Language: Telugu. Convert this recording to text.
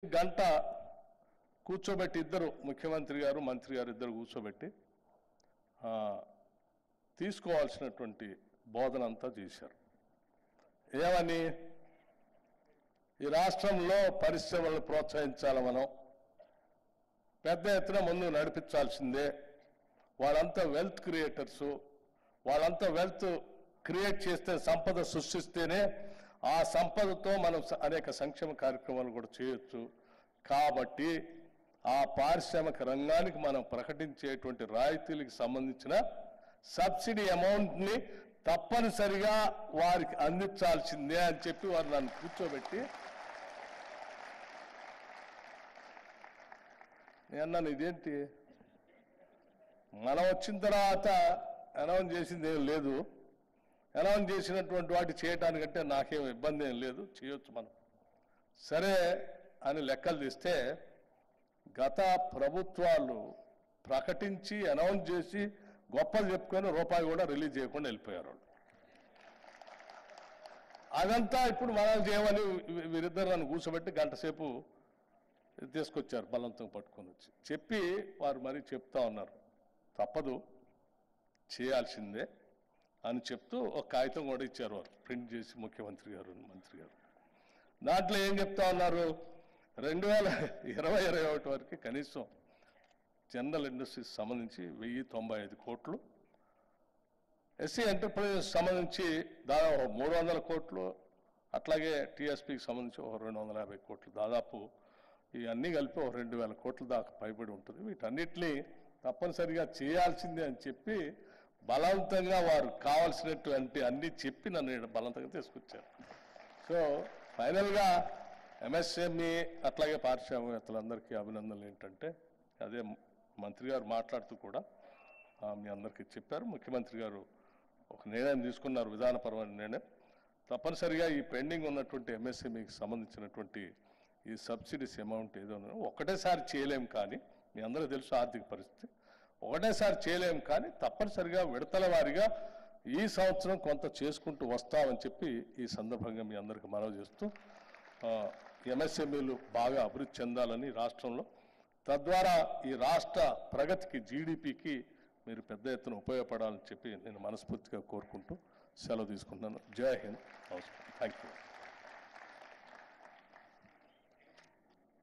గంట కూర్చోబెట్టి ఇద్దరు ముఖ్యమంత్రి గారు మంత్రి గారు ఇద్దరు కూర్చోబెట్టి తీసుకోవాల్సినటువంటి బోధన అంతా చేశారు. ఏమని ఈ రాష్ట్రంలో పరిశ్రమలను ప్రోత్సహించాలి, మనం పెద్ద ఎత్తున ముందు నడిపించాల్సిందే. వాళ్ళంతా వెల్త్ క్రియేటర్సు, వాళ్ళంతా వెల్త్ క్రియేట్ చేస్తే సంపద సృష్టిస్తేనే ఆ సంపదతో మనం అనేక సంక్షేమ కార్యక్రమాలు కూడా చేయొచ్చు. కాబట్టి ఆ పారిశ్రామిక రంగానికి మనం ప్రకటించేటువంటి రాయితీలకు సంబంధించిన సబ్సిడీ అమౌంట్ని తప్పనిసరిగా వారికి అందించాల్సిందే అని చెప్పి వారు నన్ను కూర్చోబెట్టి నేను అన్నాను, ఇదేంటి మనం వచ్చిన తర్వాత అనౌన్స్ చేసింది ఏం లేదు, అనౌన్స్ చేసినటువంటి వాటి చేయడానికంటే నాకేం ఇబ్బంది ఏం లేదు, చేయొచ్చు మనం. సరే అని లెక్కలు తీస్తే గత ప్రభుత్వాలు ప్రకటించి అనౌన్స్ చేసి గొప్పలు చెప్పుకొని రూపాయి కూడా రిలీజ్ చేయకుండా వెళ్ళిపోయారు. అదంతా ఇప్పుడు మనం చేయమని వీరిద్దరు నన్ను కూర్చోబెట్టి గంట సేపు తీసుకొచ్చారు, బలవంతం పట్టుకొని వచ్చి చెప్పి వారు మరీ చెప్తా ఉన్నారు, తప్పదు చేయాల్సిందే అని చెప్తూ ఒక కాగితం కూడా ఇచ్చారు వారు ప్రింట్ చేసి, ముఖ్యమంత్రి గారు మంత్రి గారు. దాంట్లో ఏం చెప్తా ఉన్నారు, 2020-21 వరకు కనీసం జనరల్ ఇండస్ట్రీస్ సంబంధించి 1095 కోట్లు, ఎస్సీ ఎంటర్ప్రైజెస్ సంబంధించి దాదాపు 300 కోట్లు, అట్లాగే టీఎస్పీకి సంబంధించి 250 కోట్లు, దాదాపు ఇవన్నీ కలిపి 2000 కోట్ల దాకా పైబడి ఉంటుంది. వీటన్నిటినీ తప్పనిసరిగా చేయాల్సిందే అని చెప్పి బలవంతంగా వారు కావాల్సినటువంటి అన్నీ చెప్పి నన్ను బలవంతంగా తీసుకొచ్చారు. సో ఫైనల్గా ఎంఎస్ఎంఈ అట్లాగే పారిశ్రామికవేత్తలందరికీ అభినందనలు. ఏంటంటే అదే మంత్రి గారు మాట్లాడుతూ కూడా మీ అందరికీ చెప్పారు, ముఖ్యమంత్రి గారు ఒక నిర్ణయం తీసుకున్నారు, విధానపరమైన నిర్ణయం. తప్పనిసరిగా ఈ పెండింగ్ ఉన్నటువంటి ఎంఎస్ఎంఈకి సంబంధించినటువంటి ఈ సబ్సిడీస్ అమౌంట్ ఏదో ఒకటేసారి చేయలేం, కానీ మీ అందరికీ తెలుసు ఆర్థిక పరిస్థితి, ఒకటేసారి చేయలేం, కానీ తప్పనిసరిగా విడతల వారీగా ఈ సంవత్సరం కొంత చేసుకుంటూ వస్తామని చెప్పి ఈ సందర్భంగా మీ అందరికీ మనవి చేస్తూ ఎంఎస్ఎంఈలు బాగా అభివృద్ధి చెందాలని రాష్ట్రంలో, తద్వారా ఈ రాష్ట్ర ప్రగతికి, జీడిపికి మీరు పెద్ద ఎత్తున ఉపయోగపడాలని చెప్పి నేను మనస్ఫూర్తిగా కోరుకుంటూ సెలవు తీసుకుంటున్నాను. జై హింద్. నమస్కారం. Thank you.